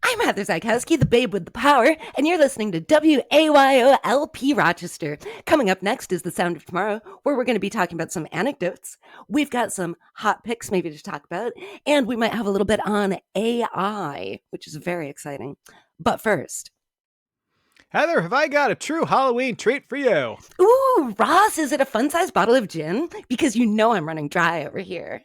I'm Heather Zykowski, the babe with the power, and you're listening to WAYOLP Rochester. Coming up next is The Sound of Tomorrow, where we're going to be talking about some anecdotes. We've got some hot picks maybe to talk about, and we might have a little bit on AI, which is very exciting. But first, Heather, have I got a true Halloween treat for you? ooh, Ross, is it a fun-sized bottle of gin? Because you know I'm running dry over here.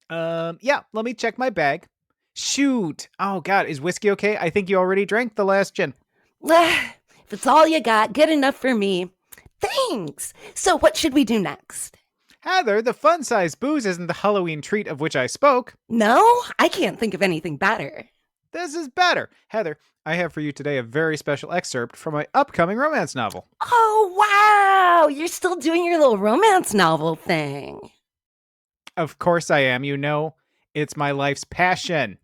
Yeah, let me check my bag. Shoot. Oh, God, is whiskey okay? I think you already drank the last gin. If it's all you got, good enough for me. Thanks. So what should we do next? Heather, the fun-sized booze isn't the Halloween treat of which I spoke. No, I can't think of anything better. This is better. Heather, I have for you today a very special excerpt from my upcoming romance novel. Oh, wow. You're still doing your little romance novel thing. Of course I am. You know, it's my life's passion.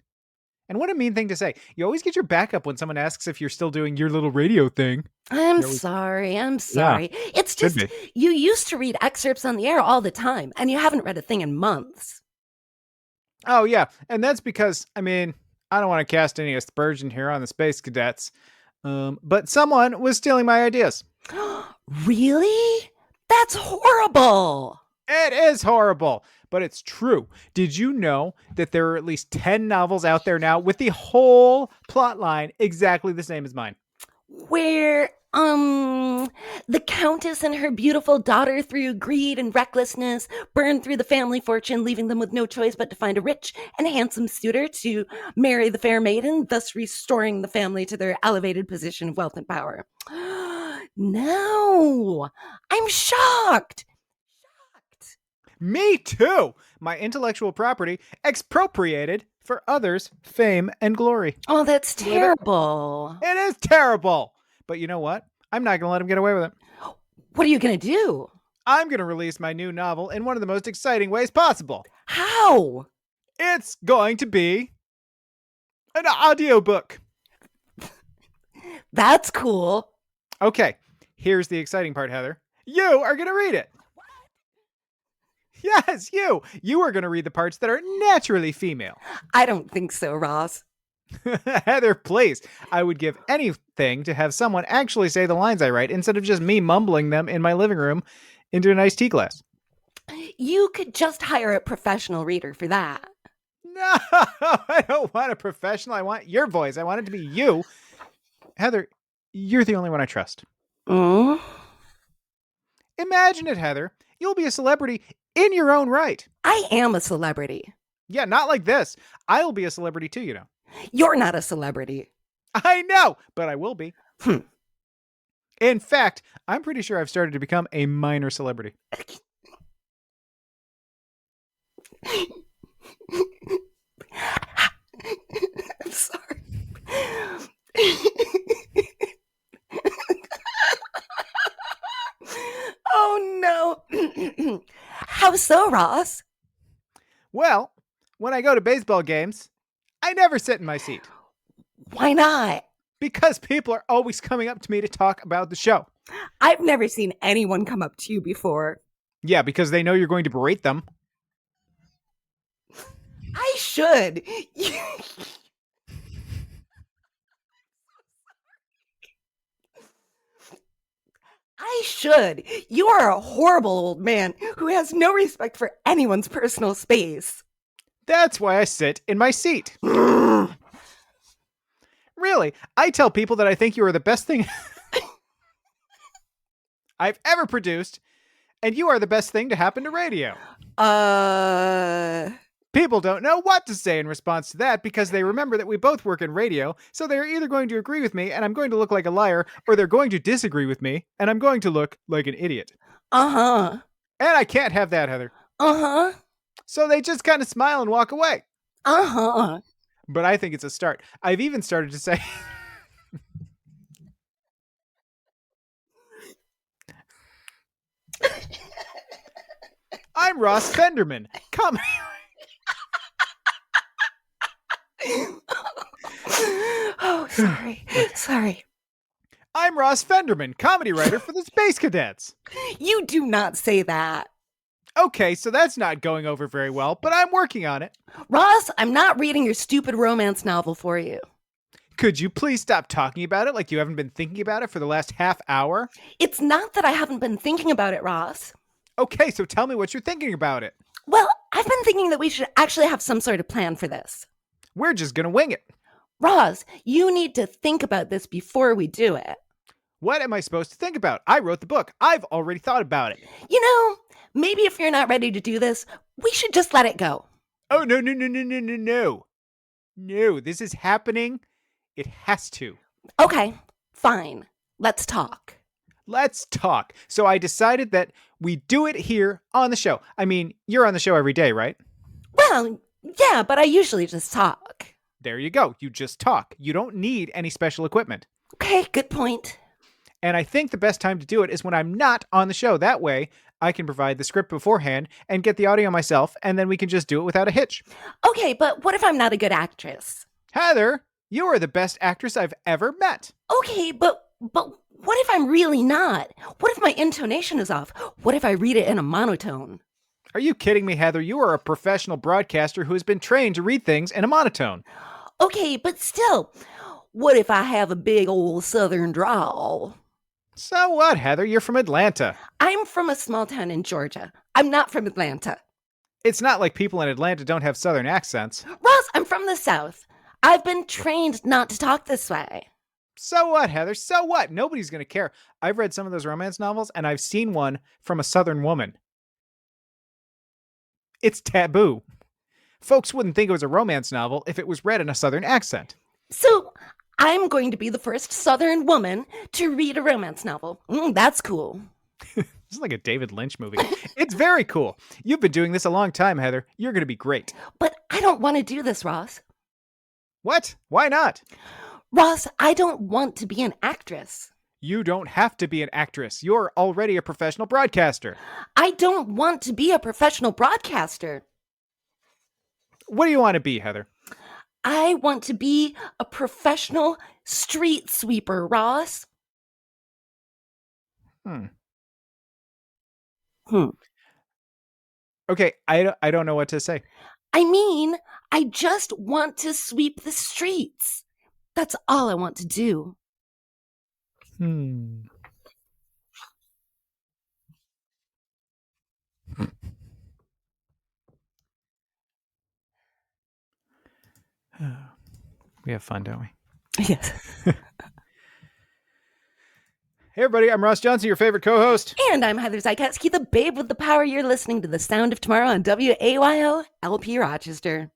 And what a mean thing to say. You always get your back up when someone asks if you're still doing your little radio thing. I'm sorry. It's just, you used to read excerpts on the air all the time, and you haven't read a thing in months. Oh, yeah. And that's because, I don't want to cast any aspersion here on the space cadets, but someone was stealing my ideas. Really? That's horrible. It is horrible, but it's true. Did you know that there are at least 10 novels out there now with the whole plot line exactly the same as mine? Where, the Countess and her beautiful daughter, through greed and recklessness, burned through the family fortune, leaving them with no choice but to find a rich and handsome suitor to marry the fair maiden, thus restoring the family to their elevated position of wealth and power. No, I'm shocked. Me too. My intellectual property expropriated for others' fame and glory. Oh, that's terrible. It is terrible. But you know what? I'm not going to let him get away with it. What are you going to do? I'm going to release my new novel in one of the most exciting ways possible. How? It's going to be an audiobook. That's cool. Okay, here's the exciting part, Heather. You are going to read it. Yes, you. You are going to read the parts that are naturally female. I don't think so, Ross. Heather, please. I would give anything to have someone actually say the lines I write instead of just me mumbling them in my living room into an iced tea glass. You could just hire a professional reader for that. No, I don't want a professional. I want your voice. I want it to be you. Heather, you're the only one I trust. Mm? Imagine it, Heather. You'll be a celebrity in your own right. I am a celebrity. Yeah, not like this. I'll be a celebrity too, you know. You're not a celebrity. I know, but I will be. In fact, I'm pretty sure I've started to become a minor celebrity. I'm sorry. Oh no. How so, Ross? Well, when I go to baseball games, I never sit in my seat. Why not? Because people are always coming up to me to talk about the show. I've never seen anyone come up to you before. Yeah, because they know you're going to berate them. I should. I should. You are a horrible old man who has no respect for anyone's personal space. That's why I sit in my seat. Really, I tell people that I think you are the best thing I've ever produced, and you are the best thing to happen to radio. People don't know what to say in response to that because they remember that we both work in radio, so they're either going to agree with me and I'm going to look like a liar, or they're going to disagree with me and I'm going to look like an idiot. Uh-huh. And I can't have that, Heather. Uh-huh. So they just kind of smile and walk away. Uh-huh. But I think it's a start. I've even started to say... I'm Ross Fenderman. Come. Oh, sorry. Sorry. I'm Ross Fenderman, comedy writer for the Space Cadets. You do not say that. Okay, so that's not going over very well, but I'm working on it. Ross, I'm not reading your stupid romance novel for you. Could you please stop talking about it like you haven't been thinking about it for the last half hour? It's not that I haven't been thinking about it, Ross. Okay, so tell me what you're thinking about it. Well, I've been thinking that we should actually have some sort of plan for this. We're just gonna wing it. Ross, you need to think about this before we do it. What am I supposed to think about? I wrote the book. I've already thought about it. You know, maybe if you're not ready to do this, we should just let it go. Oh, no. No, this is happening. It has to. Okay, fine. Let's talk. Let's talk. So I decided that we do it here on the show. I mean, you're on the show every day, right? Well, yeah, but I usually just talk. There you go. You just talk. You don't need any special equipment. Okay, good point. And I think the best time to do it is when I'm not on the show. That way, I can provide the script beforehand and get the audio myself, and then we can just do it without a hitch. Okay, but what if I'm not a good actress? Heather, you are the best actress I've ever met. Okay, but what if I'm really not? What if my intonation is off? What if I read it in a monotone? Are you kidding me, Heather? You are a professional broadcaster who has been trained to read things in a monotone. Okay, but still, what if I have a big old southern drawl? So what, Heather? You're from Atlanta. I'm from a small town in Georgia. I'm not from Atlanta. It's not like people in Atlanta don't have southern accents. Ross, I'm from the South. I've been trained not to talk this way. So what, Heather? So what? Nobody's going to care. I've read some of those romance novels, and I've seen one from a southern woman. It's taboo. Folks wouldn't think it was a romance novel if it was read in a southern accent. So I'm going to be the first southern woman to read a romance novel. That's cool. This is like a David Lynch movie. It's very cool. You've been doing this a long time, Heather. You're going to be great. But I don't want to do this, Ross. What? Why not? Ross, I don't want to be an actress. You don't have to be an actress. You're already a professional broadcaster. I don't want to be a professional broadcaster. What do you want to be, Heather? I want to be a professional street sweeper, Ross. Okay, I don't know what to say. I mean, I just want to sweep the streets. That's all I want to do. We have fun, don't we? Yes. Hey, everybody, I'm Ross Johnson, your favorite co-host. And I'm Heather Zykowski, the babe with the power. You're listening to The Sound of Tomorrow on WAYO LP Rochester.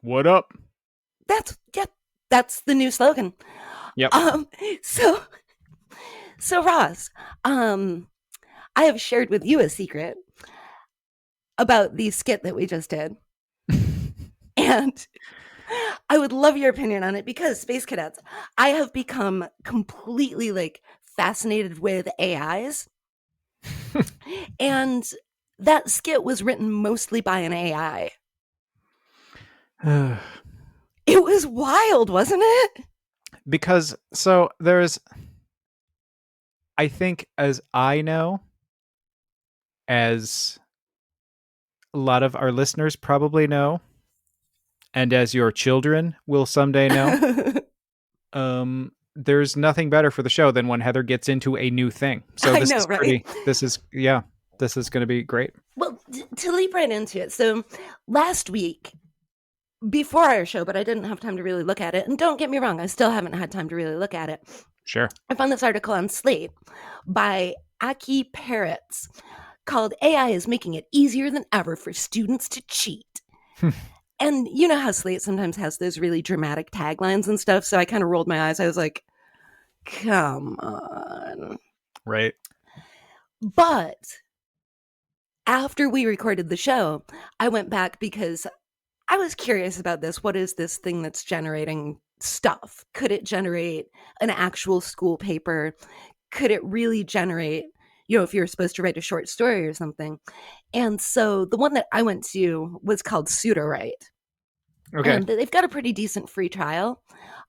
What up? That's the new slogan. Yep. So Ross, I have shared with you a secret about the skit that we just did. And I would love your opinion on it because, Space Cadets, I have become completely fascinated with AIs. And that skit was written mostly by an AI. It was wild, wasn't it? Because, so there's, I think, as I know, as a lot of our listeners probably know, and as your children will someday know, there's nothing better for the show than when Heather gets into a new thing. So this is right? This is going to be great. Well, to leap right into it. So last week, before our show, but I didn't have time to really look at it. And don't get me wrong, I still haven't had time to really look at it. Sure. I found this article on Slate by Aki Parrots called AI is Making It Easier Than Ever for Students to Cheat. And you know how Slate sometimes has those really dramatic taglines and stuff. So I kind of rolled my eyes. I was like, come on. Right. But after we recorded the show, I went back because I was curious about this. What is this thing that's generating stuff? Could it generate an actual school paper? Could it really generate, if you're supposed to write a short story or something? And so the one that I went to was called Pseudowrite. Okay. And they've got a pretty decent free trial.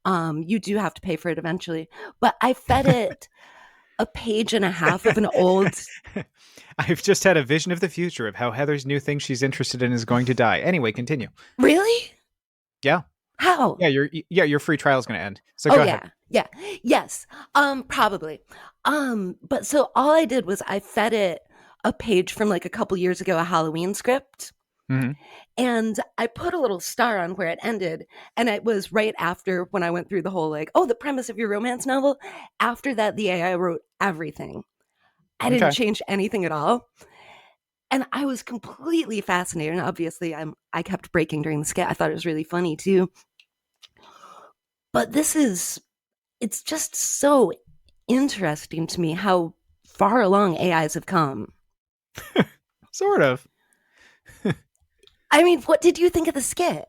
You do have to pay for it eventually. But I fed it a page and a half of an old... I've just had a vision of the future of how Heather's new thing she's interested in is going to die. Anyway, continue. Really? Yeah. How? Your free trial is going to end. So Oh go ahead. yeah. Yeah. Yes. Probably. But so all I did was I fed it a page from like a couple years ago, a Halloween script. Hmm. And I put a little star on where it ended. And it was right after when I went through the whole like, oh, the premise of your romance novel. After that, the AI wrote everything. I didn't Okay. change anything at all. And I was completely fascinated. And obviously, I kept breaking during the skit. I thought it was really funny too. But it's just so interesting to me how far along AIs have come. Sort of. I mean, what did you think of the skit?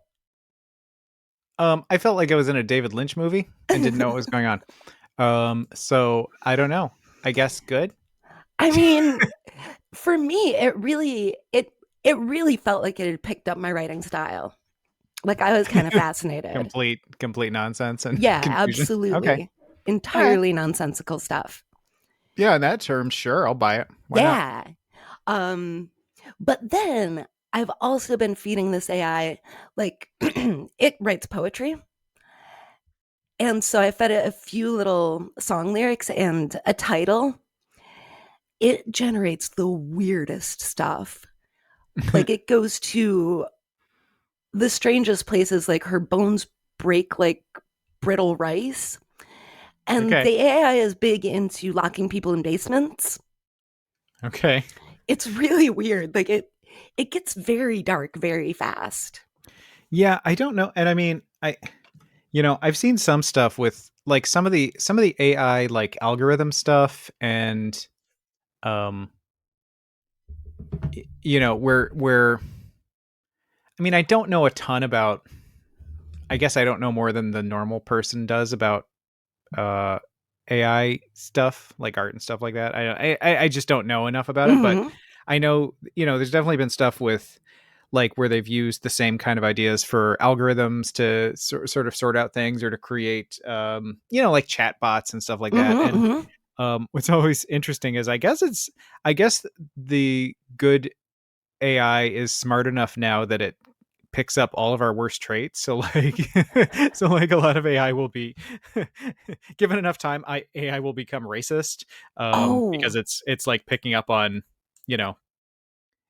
I felt like I was in a David Lynch movie and didn't know what was going on. So I don't know. I guess good. I mean, for me, it really felt like it had picked up my writing style. Like I was kind of fascinated. Complete nonsense and Yeah, confusion. Okay. absolutely. All right. Entirely nonsensical stuff. Yeah, in that term, sure, I'll buy it. Why not? Yeah. Um but then I've also been feeding this AI like it writes poetry. And so I fed it a few little song lyrics and a title. It generates the weirdest stuff. Like it goes to the strangest places, like her bones break like brittle rice. And Okay. the AI is big into locking people in basements. Okay. It's really weird. Like it gets very dark very fast. Yeah, I don't know. And I mean, I've seen some stuff with like some of the AI like algorithm stuff and um where I mean, I don't know a ton about I guess I don't know more than the normal person does about uh AI stuff, like art and stuff like that. I just don't know enough about it, but Mm-hmm. I know, there's definitely been stuff with like where they've used the same kind of ideas for algorithms to sort of sort out things or to create like chat bots and stuff like that. Mm-hmm. And Mm-hmm. what's always interesting is I guess the good AI is smart enough now that it picks up all of our worst traits. So like so like a lot of AI will be given enough time, AI will become racist because Oh. it's like picking up on, you know,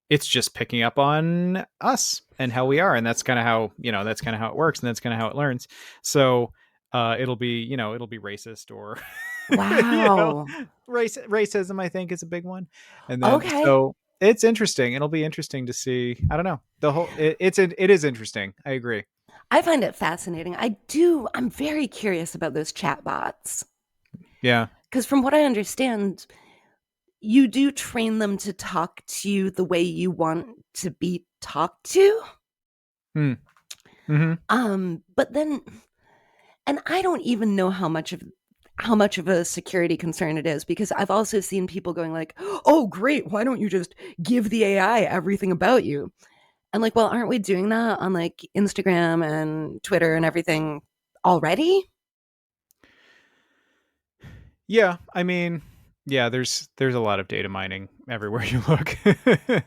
it's just picking up on us and how we are, and that's kind of how, that's kind of how it works, and that's kind of how it learns. So it'll be racist or you know Wow. racism, I think, is a big one. And then Okay. so it's interesting, it'll be interesting to see. I don't know, it is interesting, I agree. I find it fascinating. I'm very curious about those chat bots. Yeah. Because from what I understand, you do train them to talk to you the way you want to be talked to. Hmm. Mm-hmm. But then and I don't even know how much of a security concern it is because I've also seen people going like, "Oh, great, why don't you just give the AI everything about you?" And like, well, aren't we doing that on like Instagram and Twitter and everything already? Yeah, I mean, yeah, there's a lot of data mining everywhere you look.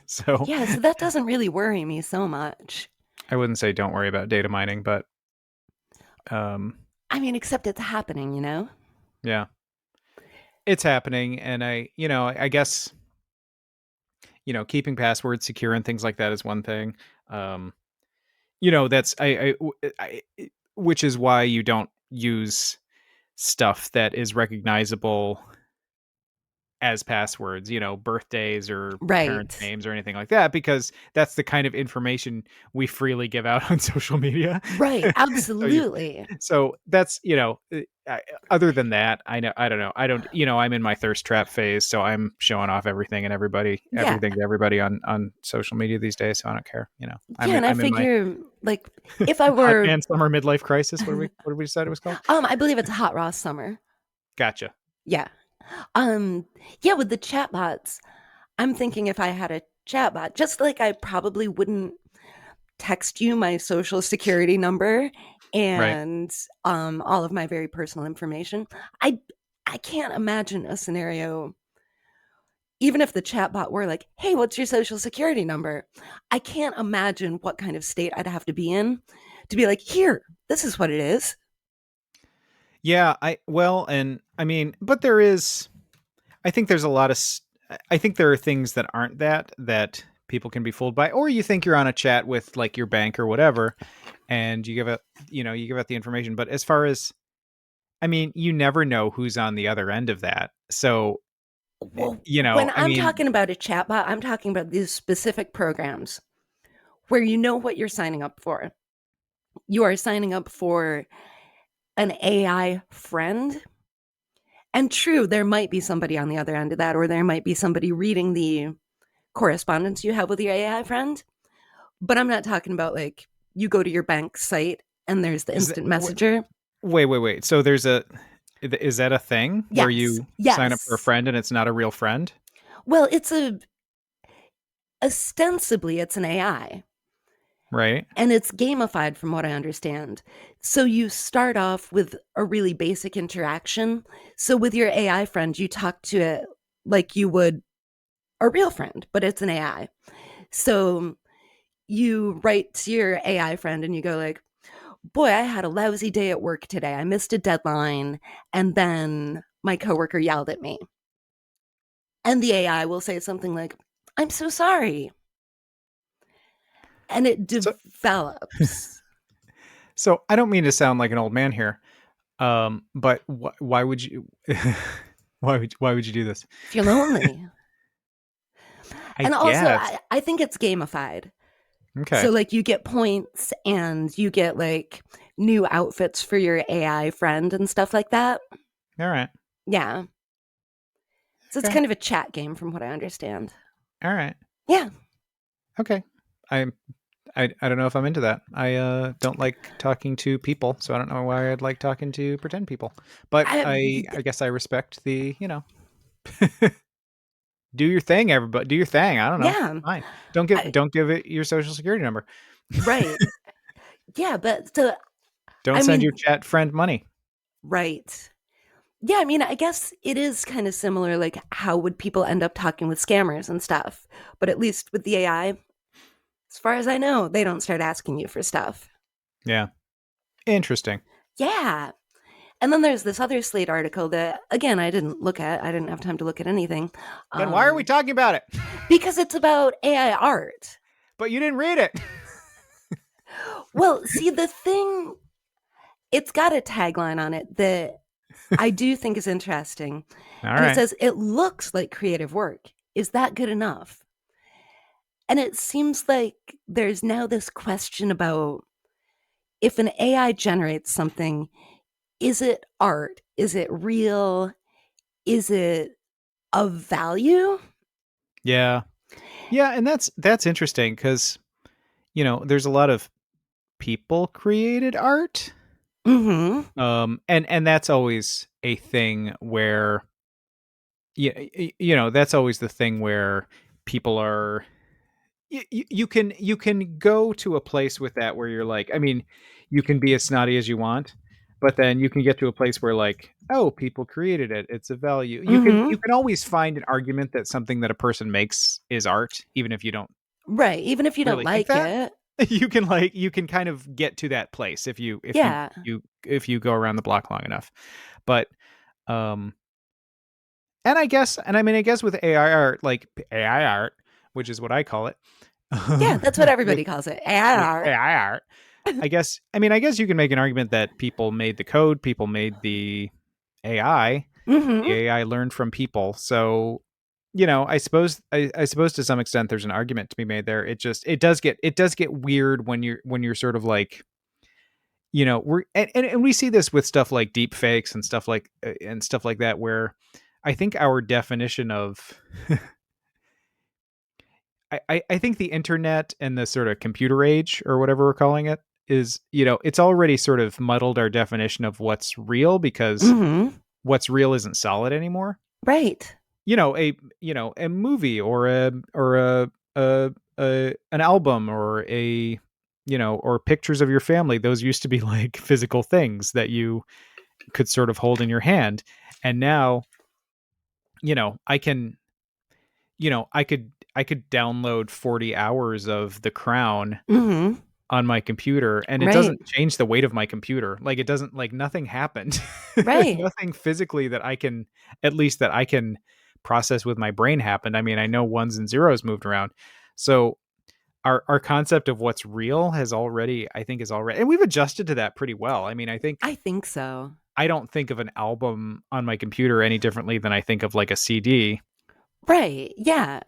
So Yeah, so that doesn't really worry me so much. I wouldn't say don't worry about data mining, but um I mean, except it's happening, you know? yeah, it's happening. And I guess, keeping passwords secure and things like that is one thing. Um that's which is why you don't use stuff that is recognizable as passwords, birthdays or parents' Right. names or anything like that, because that's the kind of information we freely give out on social media. Right. so you, Absolutely. so that's, other than that, I don't know. I don't, I'm in my thirst trap phase, so I'm showing off everything and Yeah. everything to everybody on social media these days. So I don't care. Yeah, and I I'm in my figure like if I hot were man summer midlife crisis. What did we decide it was called? I believe it's Hot Ross Summer. Gotcha. Yeah. Um yeah, with the chatbots, I'm thinking if I had a chatbot, just like I probably wouldn't text you my social security number Right. and all of my very personal information. I I can't imagine a scenario even if the chatbot were like, "Hey, what's your social security number?" I can't imagine what kind of state I'd have to be in to be like, here, this is what it is. Yeah, but there is, I think there's a lot of, I think there are things that aren't that people can be fooled by, or you think you're on a chat with like your bank or whatever, and you give out the information. But as far as, you never know who's on the other end of that. So, Well, when I'm talking about a chatbot, I'm talking about these specific programs where you know what you're signing up for. You are signing up for an AI friend. And true, there might be somebody on the other end of that, or there might be somebody reading the correspondence you have with your AI friend. But I'm not talking about like you go to your bank site and there's the instant messenger. Wait. So is that a thing where you sign up for a friend and it's not a real friend? Well, ostensibly it's an AI. Right. And it's gamified from what I understand. So you start off with a really basic interaction. So with your AI friend, you talk to it like you would a real friend, but it's an AI. So you write to your AI friend and you go like, boy, I had a lousy day at work today. I missed a deadline. And then my coworker yelled at me. And the AI will say something like, I'm so sorry. And it develops. So I don't mean to sound like an old man here, but why would you? why would you do this? If you're lonely. And also, I think it's gamified. Okay. So like you get points and you get like new outfits for your AI friend and stuff like that. All right. Yeah. So it's kind of a chat game from what I understand. All right. Yeah. Okay. I don't know if I'm into that. I don't like talking to people, so I don't know why I'd like talking to pretend people. But I guess I respect the, do your thing, everybody. Do your thing. I don't know. Yeah. Fine. Don't give it your social security number. Right. Yeah, but don't send your chat friend money. Right. Yeah, I guess it is kind of similar, like how would people end up talking with scammers and stuff? But at least with the AI, as far as I know, they don't start asking you for stuff. Yeah. Interesting. Yeah. And then there's this other Slate article that, again, I didn't look at. I didn't have time to look at anything. Then why are we talking about it? Because it's about AI art. But you didn't read it. Well, see, the thing, it's got a tagline on it that I do think is interesting. It says, it looks like creative work. Is that good enough? And it seems like there's now this question about if an AI generates something, is it art? Is it real? Is it of value? Yeah. Yeah, and that's interesting because, there's a lot of people created art. Mm-hmm. And that's always a thing where, that's always the thing where people are, you can go to a place with that where you're like, you can be as snotty as you want, but then you can get to a place where like, oh, people created it, it's a value. You can always find an argument that something that a person makes is art, even if you don't. Right. Even if you really don't like it. You can kind of get to that place if you go around the block long enough. But and I guess with AI art, like AI art, which is what I call it. Yeah, that's what everybody calls it. AI art. AI art. I guess you can make an argument that people made the code, people made the AI. Mm-hmm. The AI learned from people. So, I suppose to some extent there's an argument to be made there. It does get weird when you're sort of like, we're and we see this with stuff like deep fakes and stuff like that, where I think our definition of I think the internet and the sort of computer age or whatever we're calling it is, it's already sort of muddled our definition of what's real, because what's real isn't solid anymore. Right. A movie or an album or or pictures of your family. Those used to be like physical things that you could sort of hold in your hand. And now, I can, I could download 40 hours of The Crown on my computer, and it Right. doesn't change the weight of my computer. Like, it doesn't, like, nothing happened. Right. Nothing physically that I can, at least that I can process with my brain happened. I mean, I know ones and zeros moved around. So our concept of what's real has already, I think, is already, and we've adjusted to that pretty well. I mean, I think I think so. I don't think of an album on my computer any differently than I think of like a CD. Right. Yeah.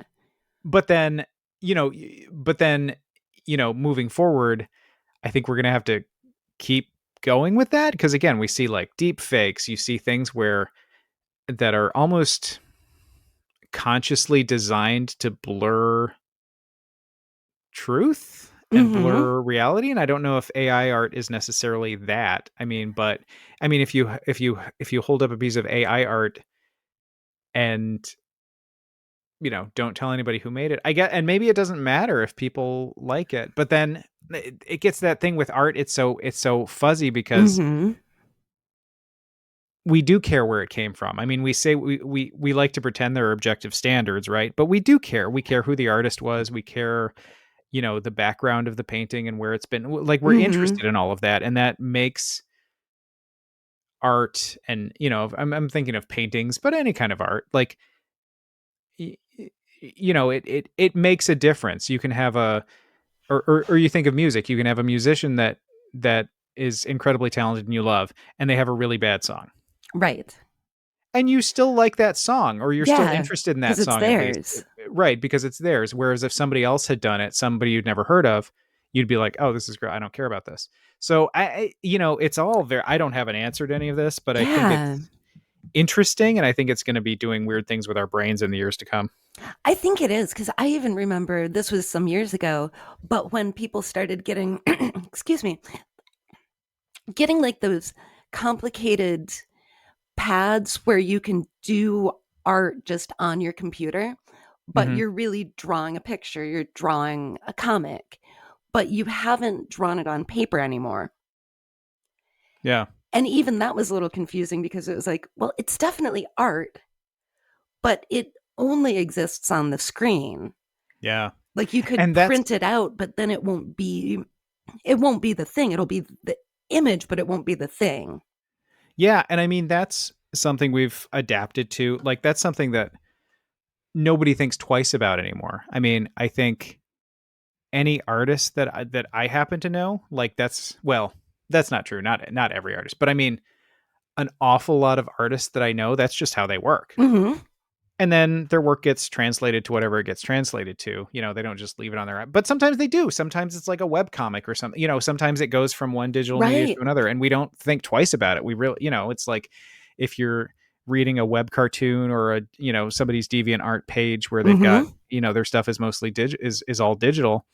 But then, you know, but then, moving forward, I think we're going to have to keep going with that, because again, we see like deep fakes, you see things where that are almost consciously designed to blur truth and Mm-hmm. blur reality, and I don't know if AI art is necessarily that. I mean, but I mean, if you hold up a piece of AI art and don't tell anybody who made it, I get, and maybe it doesn't matter if people like it, but then it gets that thing with art. It's so fuzzy because Mm-hmm. we do care where it came from. I mean, we say we like to pretend there are objective standards, right? But we do care. We care who the artist was. We care, the background of the painting and where it's been. Like, we're Mm-hmm. interested in all of that, and that makes art. And I'm thinking of paintings, but any kind of art, like, it makes a difference. You can have a, or you think of music, you can have a musician that is incredibly talented and you love, and they have a really bad song, Right. and you still like that song, or you're still Yeah. interested in Because that it's song at least, theirs. right? Because it's theirs. Whereas if somebody else had done it, somebody you'd never heard of, you'd be like, oh, this is great, I don't care about this. So it's all very, I don't have an answer to any of this, but I think Yeah. it's interesting, and I think it's going to be doing weird things with our brains in the years to come. I think it is because I even remember this was some years ago, but when people started getting, excuse me, getting like those complicated pads where you can do art just on your computer, but Hmm. you're really drawing a picture, you're drawing a comic, but you haven't drawn it on paper anymore. Yeah. And even that was a little confusing because it was like, well, it's definitely art, but it only exists on the screen. Yeah. Like you could And that's, print it out, but then it won't be the thing. It'll be the image, but it won't be the thing. yeah. And I mean, that's something we've adapted to. Like, that's something that nobody thinks twice about anymore. I mean, I think any artist that I happen to know, like, that's not true. Not every artist, but I mean, an awful lot of artists that I know, that's just how they work. Mm-hmm. And then their work gets translated to whatever it gets translated to. They don't just leave it on their, but sometimes they do. Sometimes it's like a web comic or something. Sometimes it goes from one digital media to Right. another, and we don't think twice about it. We really, it's like if you're reading a web cartoon or somebody's deviant art page where they've got, Mm-hmm. their stuff is mostly is all digital.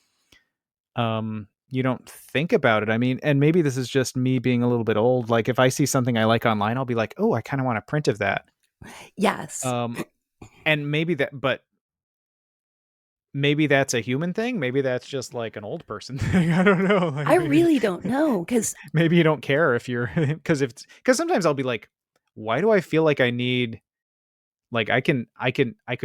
You don't think about it. I mean, and maybe this is just me being a little bit old. Like, if I see something I like online, I'll be like, oh, I kind of want a print of that. Yes. Um, and but maybe that's a human thing. Maybe that's just like an old person thing. I don't know. Like, I really don't know because maybe you don't care if you're, because sometimes I'll be like, why do I feel like I need, like, I could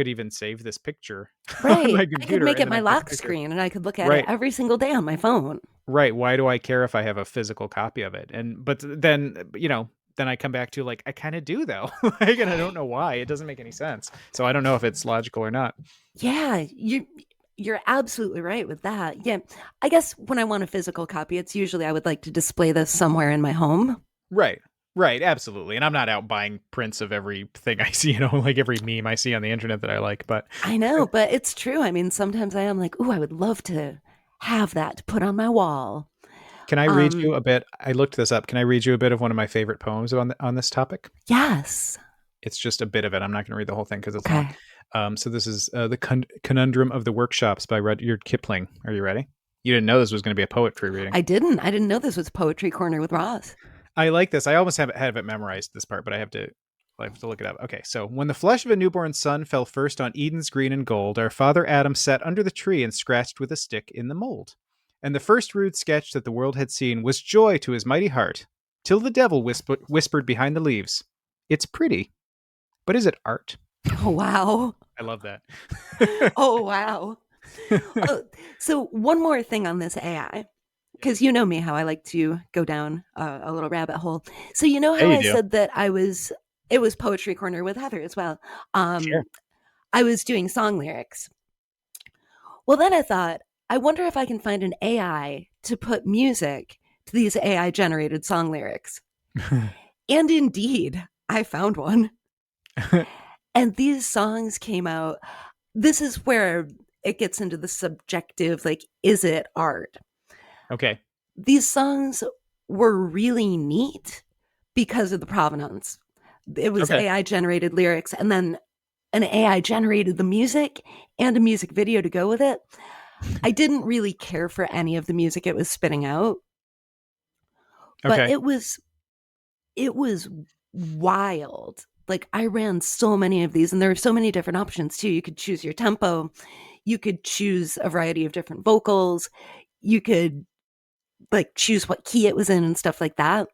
even save this picture on right, my I could computer, make and it then my I take a lock picture. screen and I could look at it Right. every single day on my phone. Right. Why do I care if I have a physical copy of it? And but then, then I come back to, like, I kind of do though. Like, and I don't know why. It doesn't make any sense. So I don't know if it's logical or not. Yeah, you're absolutely right with that. Yeah, I guess when I want a physical copy, it's usually I would like to display this somewhere in my home. Right. Right. Absolutely. And I'm not out buying prints of everything I see, like every meme I see on the internet that I like. But I know, but it's true. I mean, sometimes I am like, "Ooh, I would love to have that to put on my wall." can I read Um, you a bit? I looked this up. Can I read you a bit of one of my favorite poems on this topic? yes. It's just a bit of it. I'm not going to read the whole thing because it's long. Okay. So this is the Conundrum of the Workshops by Rudyard Kipling. Are you ready? You didn't know this was going to be a poetry reading. I didn't. I didn't know this was Poetry Corner with Ross. I like this. I almost have it memorized, this part, but I have to look it up. Okay, so when the flesh of a newborn son fell first on Eden's green and gold, our father Adam sat under the tree and scratched with a stick in the mold. And the first rude sketch that the world had seen was joy to his mighty heart, till the devil whispered behind the leaves, "It's pretty, but is it art?" Oh wow. I love that. Oh wow. Oh, so one more thing on this AI. because you know me, how I like to go down a little rabbit hole. So you know Yeah, how you I do. said that it was poetry corner with Heather as well. Sure. I was doing song lyrics. Well, then I thought, I wonder if I can find an AI to put music to these AI generated song lyrics. And indeed, I found one. And these songs came out. This is where it gets into the subjective, like, is it art? Okay. These songs were really neat because of the provenance. It was Okay. AI generated lyrics, and then an AI generated the music and a music video to go with it. I didn't really care for any of the music it was spitting out, but Okay. it was wild. Like, I ran so many of these, and there were so many different options too. You could choose your tempo, you could choose a variety of different vocals, you could like choose what key it was in and stuff like that.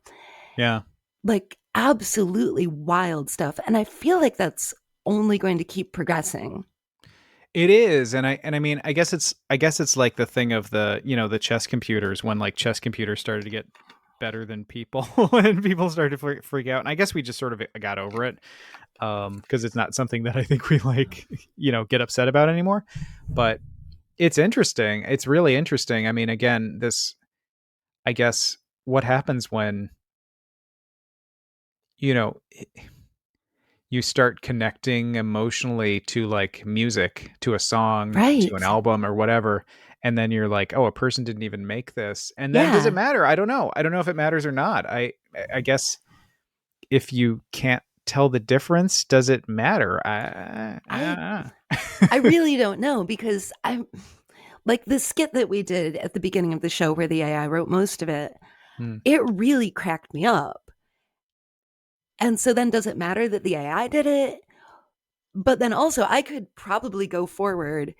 Yeah. Like, absolutely wild stuff. And I feel like that's only going to keep progressing. It is, and I mean, I guess it's like the thing of the chess computers when like chess computers started to get better than people and people started to freak out. And I guess we just sort of got over it because it's not something that I think we like get upset about anymore. But it's interesting. It's really interesting. I mean, again, this I guess what happens when you know you start connecting emotionally to like music, to a song, to an Right. album or whatever. And then you're like, oh, a person didn't even make this. And then does it Yeah. matter? I don't know. I don't know if it matters or not. I guess if you can't tell the difference, does it matter? I I I really don't know because I like the skit that we did at the beginning of the show where the AI wrote most of it. Hmm. It really cracked me up. And so then does it matter that the AI did it? But then also I could probably go forward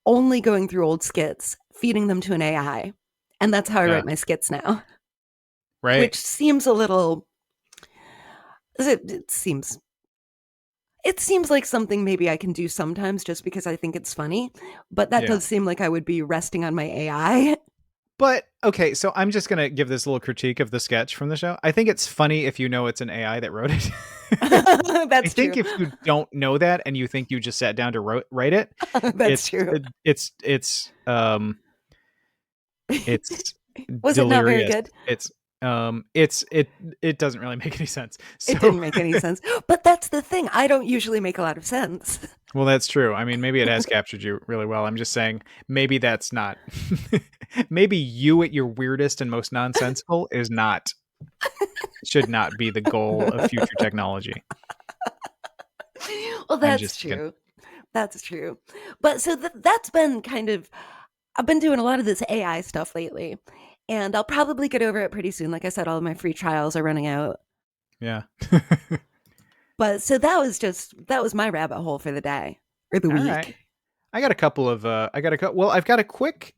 only going through old skits, feeding them to an AI. And that's how I Yeah. write my skits now, Right. which seems a little it seems like something maybe I can do sometimes just because I think it's funny, but that Yeah. does seem like I would be resting on my AI. But okay, so I'm just gonna give this little critique of the sketch from the show. I think it's funny if you know it's an AI that wrote it. I That's think true. if you don't know that and you think you just sat down to write it, That's true. it's Was it not very delirious. good? It's it doesn't really make any sense. It So didn't make any sense. But that's the thing. I don't usually make a lot of sense. well, that's true. I mean, maybe it has captured you really well. I'm just saying maybe that's not maybe you at your weirdest and most nonsensical is not should not be the goal of future technology. Well, I'm that's just thinking. true. That's true. But so that's been kind of I've been doing a lot of this AI stuff lately, and I'll probably get over it pretty soon. Like I said, all of my free trials are running out. Yeah. But so that was my rabbit hole for the day or the All right. week. I got a couple of well, I've got a quick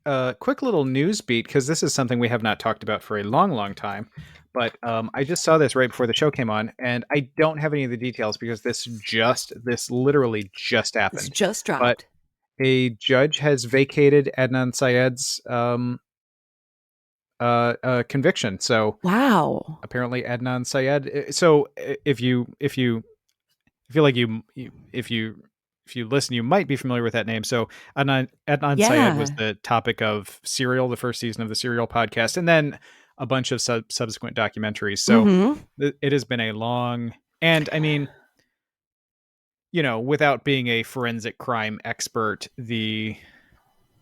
little news beat because this is something we have not talked about for a long time. But I just saw this right before the show came on, and I don't have any of the details because this literally just It's happened. just But dropped. a judge has vacated Adnan Syed's conviction. So Wow. apparently Adnan Syed. So if you feel like if you listen, you might be familiar with that name. So Adnan Syed was Yeah. the topic of Serial, the first season of the Serial podcast, and then a bunch of subsequent documentaries. So Mm-hmm. it has been a long, and I mean, without being a forensic crime expert,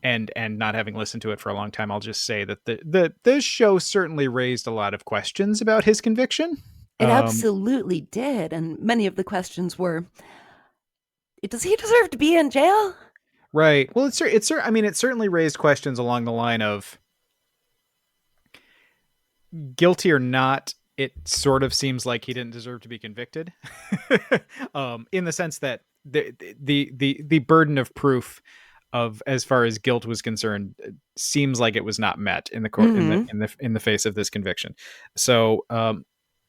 and not having listened to it for a long time, I'll just say that the show certainly raised a lot of questions about his conviction. It Um, absolutely did. And many of the questions were, does he deserve to be in jail? right. Well, I mean, it certainly raised questions along the line of guilty or not. It sort of seems like he didn't deserve to be convicted, in the sense that the burden of proof of as far as guilt was concerned seems like it was not met in the court Mm-hmm. in the face of this conviction. So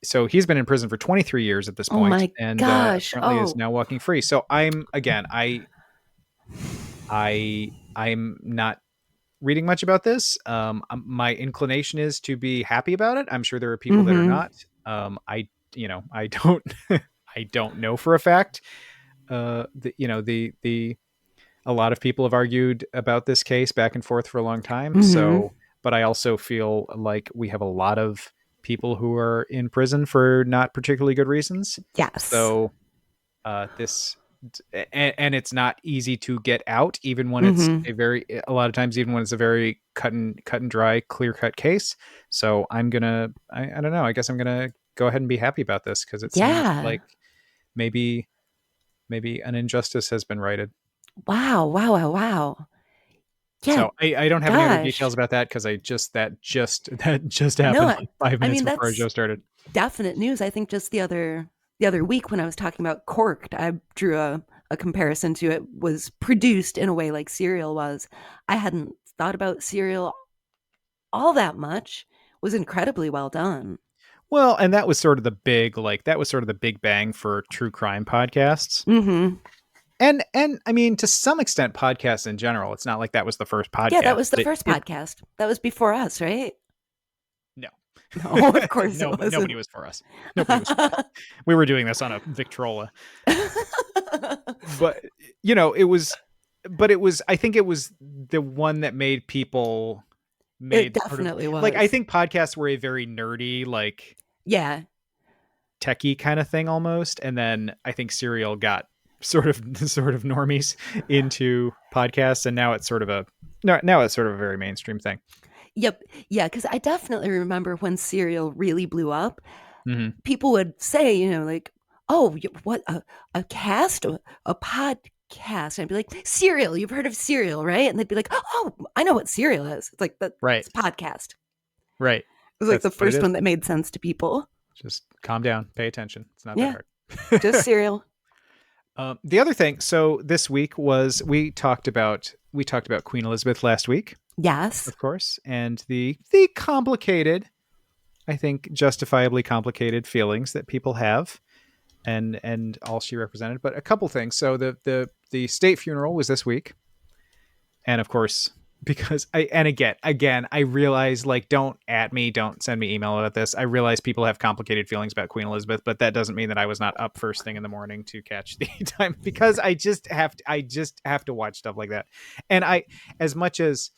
so he's been in prison for 23 years at this Oh point, my and gosh. apparently is Oh, now walking free. So I'm not reading much about this. My inclination is to be happy about it. I'm sure there are people that are not. I don't I don't know for a fact. The a lot of people have argued about this case back and forth for a long time. So, but I also feel like we have a lot of people who are in prison for not particularly good reasons. Yes. So, and it's not easy to get out, even when it's a lot of times, even when it's a very cut and dry, clear cut case. So I don't know. I guess I'm gonna go ahead and be happy about this because it seems like maybe an injustice has been righted. Wow. Yeah. So I don't have any other details about that because that just happened like 5 minutes before our show started. Definite news. I think just the other week when I was talking about Corked, I drew a comparison to it was produced in a way like Serial was. I hadn't thought about Serial all that much. It was incredibly well done. Well, and that was sort of the big bang for true crime podcasts. And I mean, to some extent, podcasts in general. It's not like that was the first podcast. Yeah, that was the first podcast. That was before us, right? No, of course nobody was for us. Nobody was for us. We were doing this on a Victrola. But it was. I think it was the one that made people. It definitely was. Like, I think podcasts were a very nerdy, like, techie kind of thing almost, and then I think Serial got sort of normies into podcasts, and now it's sort of a very mainstream thing. Yep. Yeah, because I definitely remember when Serial really blew up, people would say, like, oh, what, a cast, a podcast? And I'd be like, Serial, you've heard of Serial, right? And they'd be like, oh, I know what Serial is. It's like, it's a podcast. Right. It was like the first one that made sense to people. Just calm down, pay attention. It's not that hard. Just Serial. The other thing, so this week was we talked about Queen Elizabeth last week. Yes, of course, and the complicated, I think justifiably complicated feelings that people have, and all she represented. But a couple things. So the state funeral was this week, and of course, because I realize, like, don't send me email about this. I realize people have complicated feelings about Queen Elizabeth, but that doesn't mean that I was not up first thing in the morning to catch the time, because I just have to watch stuff like that. And as much as,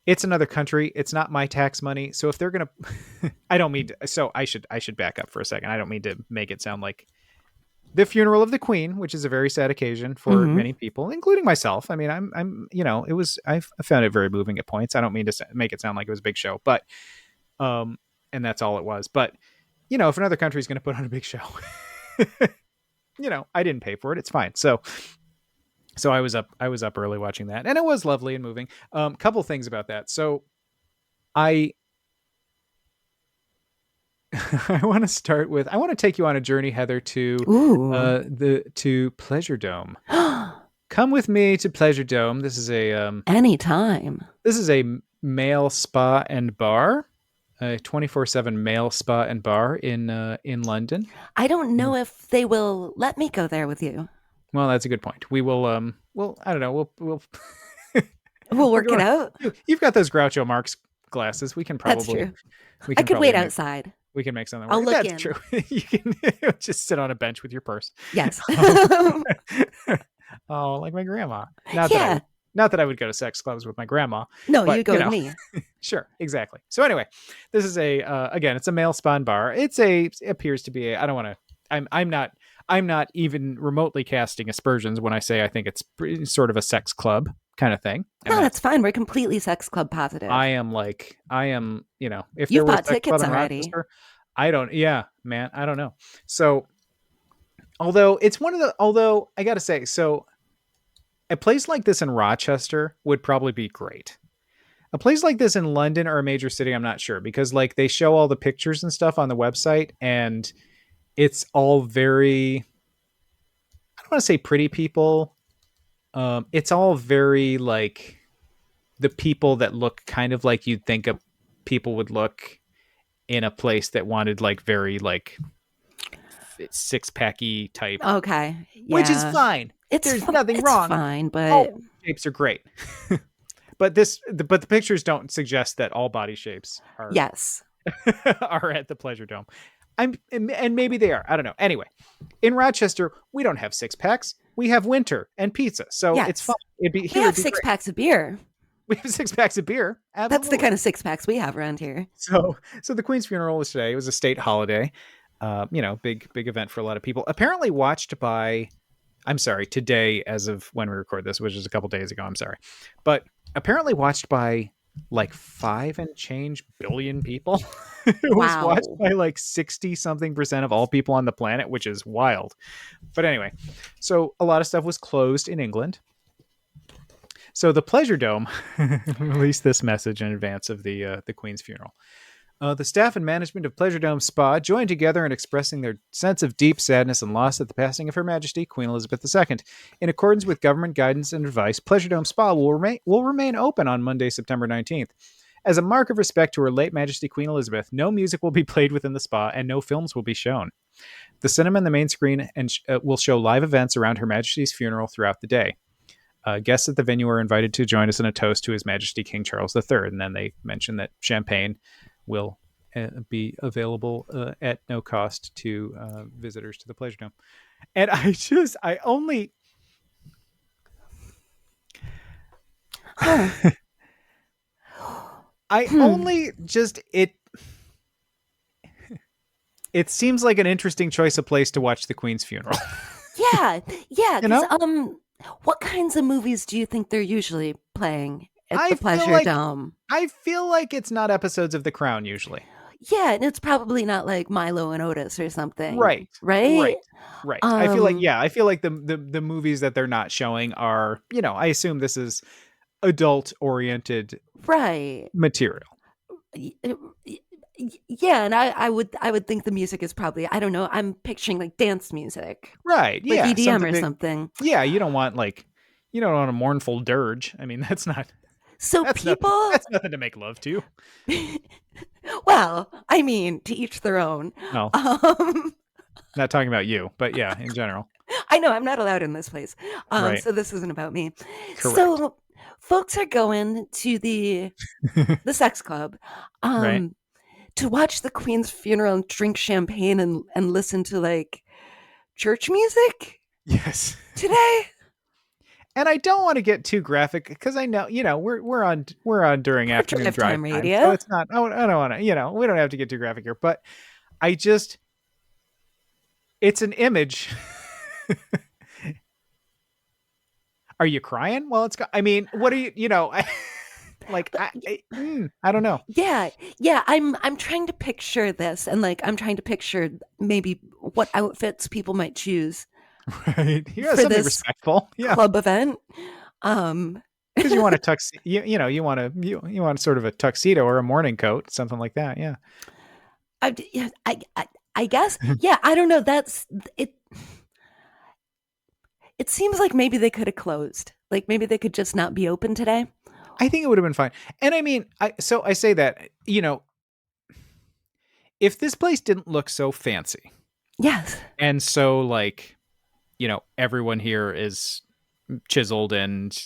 it's another country, it's not my tax money. So if they're going to, I don't mean to, so I should back up for a second. I don't mean to make it sound like the funeral of the Queen, which is a very sad occasion for many people, including myself. I mean, I found it very moving at points. I don't mean to make it sound like it was a big show, but, and that's all it was. But, if another country is going to put on a big show, I didn't pay for it. It's fine. So I was up early watching that, and it was lovely and moving. Couple things about that. So I want to take you on a journey, Heather, to Pleasure Dome. Come with me to Pleasure Dome. This is anytime. This is a male spa and bar, a 24/7 male spa and bar in London. I don't know if they will let me go there with you. Well, that's a good point. We will. I don't know. We'll we'll work it out. You've got those Groucho Marx glasses. We can probably. That's true. I could wait outside. We can make something work. I'll look That's true. You can just sit on a bench with your purse. Yes. Oh, like my grandma. Not that I would go to sex clubs with my grandma. No, you go with me. Sure, exactly. So anyway, this is again, it's a male spa and bar. It appears to be I'm not even remotely casting aspersions when I say I think it's sort of a sex club kind of thing. No, that's fine. We're completely sex club positive. I am, if you've bought tickets already. I don't know. So, although I got to say, so a place like this in Rochester would probably be great. A place like this in London or a major city, I'm not sure, because like they show all the pictures and stuff on the website, and it's all very, I don't want to say pretty people. It's all very like the people that look kind of like you'd think of people would look in a place that wanted like very like six-packy type. Okay. Yeah. Which is fine. There's nothing wrong. It's fine, but all shapes are great. but the pictures don't suggest that all body shapes are Yes. are at the Pleasure Dome. And maybe they are. I don't know. Anyway, in Rochester, we don't have 6-packs. We have winter and pizza, so Yes. it's fine. We have 6-packs of beer. We have 6-packs of beer. Absolutely. That's the kind of 6-packs we have around here. So the Queen's funeral was today. It was a state holiday. Big event for a lot of people. Apparently watched by, I'm sorry, today as of when we record this, which is a couple days ago. I'm sorry, but apparently watched by like 5 and change billion people. It was watched by like 60-something% of all people on the planet, which is wild. But anyway, so a lot of stuff was closed in England. So the Pleasure Dome released this message in advance of the Queen's funeral. The staff and management of Pleasure Dome Spa joined together in expressing their sense of deep sadness and loss at the passing of Her Majesty Queen Elizabeth II. In accordance with government guidance and advice, Pleasure Dome Spa will remain open on Monday, September 19th. As a mark of respect to Her late Majesty Queen Elizabeth, no music will be played within the spa and no films will be shown. The cinema and the main screen will show live events around Her Majesty's funeral throughout the day. Guests at the venue are invited to join us in a toast to His Majesty King Charles III. And then they mention that champagne will be available at no cost to visitors to the Pleasure Dome. And I only just it seems like an interesting choice of place to watch the Queen's funeral. Yeah. What kinds of movies do you think they're usually playing at the Pleasure Dome? I feel like it's not episodes of The Crown usually. Yeah, and it's probably not like Milo and Otis or something. Right. Right. I feel like the movies that they're not showing are, I assume this is adult oriented material. Yeah, and I would think the music is probably, I don't know, I'm picturing like dance music. Right. Like EDM or something. Yeah, you don't want a mournful dirge. I mean, that's nothing to make love to. Well, I mean, to each their own. No. Not talking about you, but yeah, in general. I know I'm not allowed in this place. Right. So this isn't about me. Correct. So folks are going to the sex club to watch the Queen's funeral and drink champagne and listen to like church music. Yes. Today. And I don't want to get too graphic because I know, we're on during afternoon drive time radio. So it's not, I don't want to, we don't have to get too graphic here, but it's an image. Are you crying? Well, what are you, I don't know. Yeah. I'm trying to picture this and I'm trying to picture maybe what outfits people might choose. Right. Yeah, for something respectful. Yeah. Club event. Because you want a tuxedo, you want sort of a tuxedo or a morning coat, something like that. Yeah. I guess. Yeah. I don't know. That's it. It seems like maybe they could have closed. Like maybe they could just not be open today. I think it would have been fine. And I mean, I say that, if this place didn't look so fancy. Yes. And so everyone here is chiseled and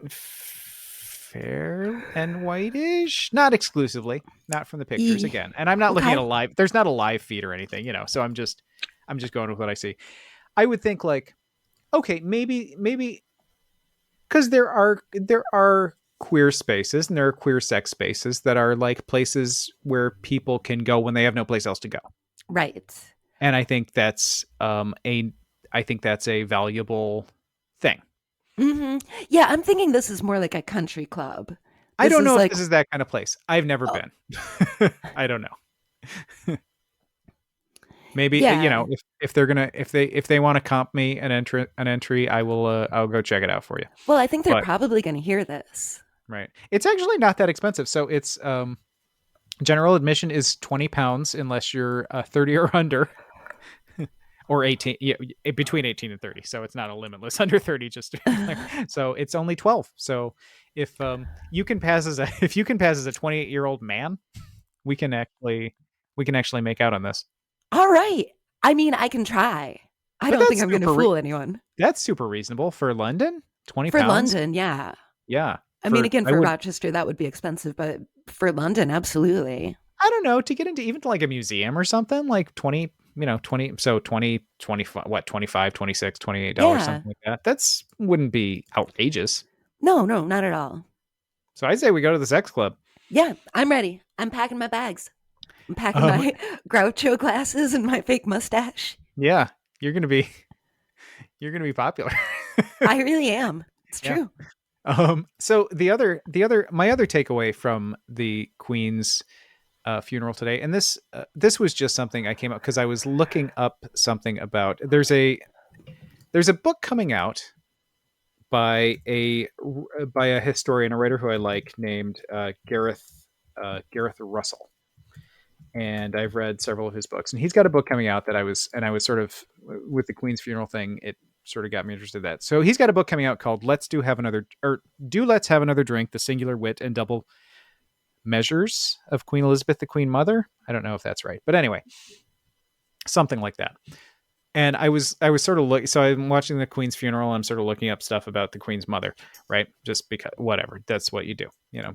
fair and whitish, not exclusively, not from the pictures again. And I'm not looking at there's not a live feed or anything, so I'm just going with what I see. I would think okay, maybe because there are queer spaces and there are queer sex spaces that are like places where people can go when they have no place else to go. Right. And I think that's a valuable thing. Mm-hmm. Yeah, I'm thinking this is more like a country club. I don't know if this is that kind of place. I've never been. I don't know. Maybe if they're gonna if they want to comp me an entry, I will I'll go check it out for you. Well, I think they're probably going to hear this. Right. It's actually not that expensive. So it's general admission is £20 unless you're 30 or under. Or 18, between 18 and 30. So it's not a limitless under 30. So it's only 12. So if you can pass as a 28-year-old man, we can actually make out on this. All right. I mean, I can try. I don't think I'm going to fool anyone. That's super reasonable for London. £20 for London. Yeah. Yeah. I mean, again, I for would, Rochester, that would be expensive, but for London, absolutely. I don't know, to get into even to like a museum or something like 20, 20, so 20, 25, what, 25, 26, $28, Yeah. something like that. That's wouldn't be outrageous. No, no, not at all. So I say we go to the sex club. Yeah, I'm ready. I'm packing my bags. I'm packing Um, my Groucho glasses and my fake mustache. yeah, you're going to be, you're going to be popular. I really am. It's Yeah. true. So my other takeaway from the Queen's funeral today, and this was just something I came up because I was looking up something about. There's a book coming out by a historian, a writer who I like, named Gareth Russell, and I've read several of his books, and he's got a book coming out that I was sort of, with the Queen's funeral thing, it sort of got me interested in that. So he's got a book coming out called Let's Have Another Drink: The Singular Wit and Double Measures of Queen Elizabeth, the Queen Mother. I don't know if that's right, but anyway, something like that. And I was sort of so I'm watching the Queen's funeral. I'm sort of looking up stuff about the Queen's mother, right? Just because, whatever, that's what you do,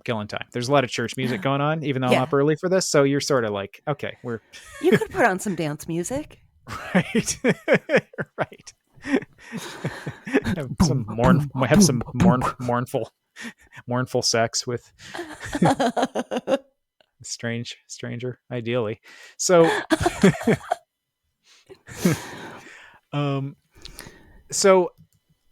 killing time. There's a lot of church music going on, even though I'm up early for this. So you're sort of like, okay, You could put on some dance music. Right. Right. Have some mournful sex with stranger, ideally. So so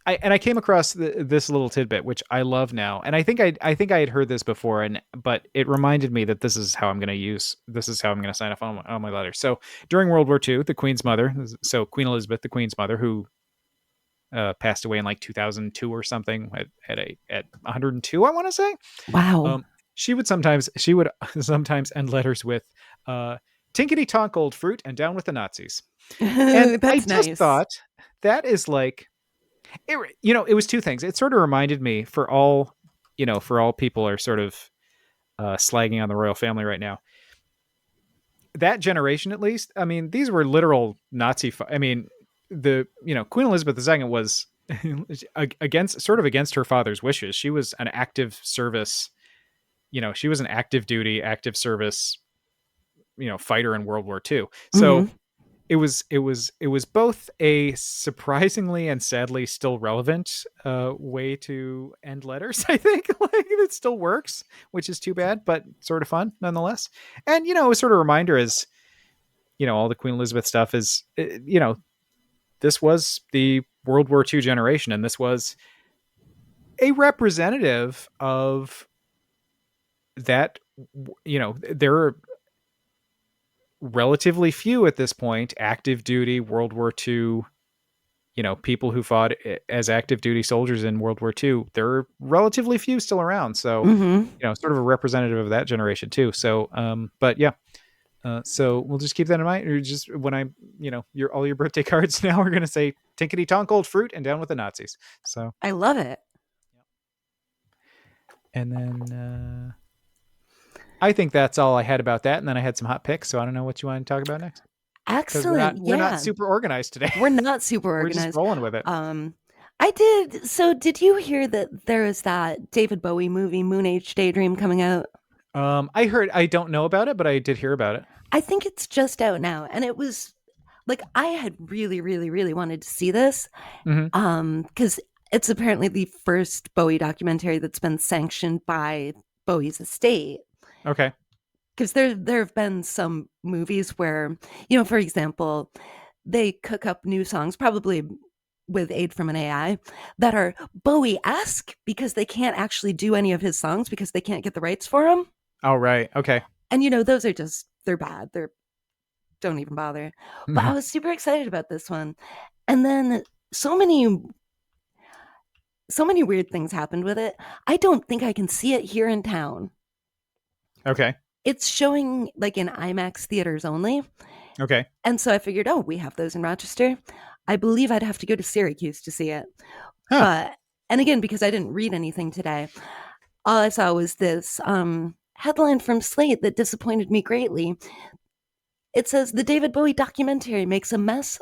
I came across this little tidbit, which I love now, and I think I had heard this before, but it reminded me that this is how I'm going to sign off on my letter. So during World War II, the Queen's mother, so Queen Elizabeth, the Queen's mother, who passed away in like 2002 or something at 102, I want to say. Wow. She would sometimes end letters with "Tinkety tonk old fruit and down with the Nazis." And That's I just nice. thought that is like, it was two things. It sort of reminded me, for all people are sort of slagging on the royal family right now, that generation, at least, I mean, these were literal Nazi. I mean, Queen Elizabeth II was against her father's wishes. She was an active service, she was an active duty, active service, fighter in World War II. So it was both a surprisingly and sadly still relevant way to end letters. I think, like, it still works, which is too bad, but sort of fun nonetheless. And it was sort of a reminder, as all the Queen Elizabeth stuff is, this was the World War II generation, and this was a representative of that. There are relatively few at this point active duty World War II, people who fought as active duty soldiers in World War II. There are relatively few still around. So, sort of a representative of that generation too. So, but yeah. So we'll just keep that in mind. Or just when I'm, all your birthday cards now are going to say "Tinkety tonk old fruit and down with the Nazis." So I love it. And then I think that's all I had about that. And then I had some hot picks. So I don't know what you want to talk about next. Excellent. We're not super organized today. We're not super organized. We're just rolling with it. I did. So did you hear that there is that David Bowie movie, Moon Age Daydream, coming out? I heard, I don't know about it, but I did hear about it. I think it's just out now. And it was like, I had really, really, really wanted to see this. Because it's apparently the first Bowie documentary that's been sanctioned by Bowie's estate. Okay. Because there have been some movies where, for example, they cook up new songs, probably with aid from an AI, that are Bowie-esque because they can't actually do any of his songs because they can't get the rights for them. Oh, right. Okay. And, those are they're bad. Don't even bother. But I was super excited about this one. And then so many weird things happened with it. I don't think I can see it here in town. Okay. It's showing like in IMAX theaters only. Okay. And so I figured, we have those in Rochester. I believe I'd have to go to Syracuse to see it. But, and again, because I didn't read anything today, all I saw was this headline from Slate that disappointed me greatly. It says, the David Bowie documentary makes a mess